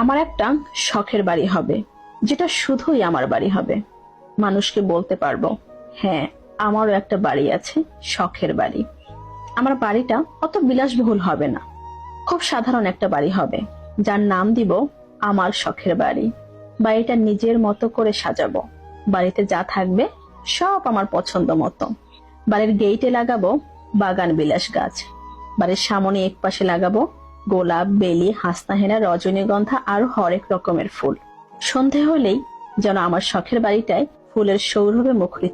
আমার একটা শখের বাড়ি হবে, যেটা শুধুই আমার বাড়ি হবে। মানুষকে বলতে পারবো, হ্যাঁ, আমারও একটা বাড়ি আছে, শখের বাড়ি। আমার বাড়িটা অত বিলাসবহুল হবে না, খুব সাধারণ একটা বাড়ি হবে, যার নাম দিব আমার শখের বাড়ি। বাড়িটা নিজের মতো করে সাজাবো। বাড়িতে যা থাকবে সব আমার পছন্দ মতো। বাড়ির গেইটে লাগাবো বাগান বিলাস গাছ। বাড়ির সামনে এক পাশে লাগাবো গোলাপ, বেলি, হাসনাহেনা, রজনীগন্ধা আর হরেক রকমের ফুল। সন্ধে হলেই যেন আমার শখের বাড়িটায় ফুলের সৌরভে মুখরিত।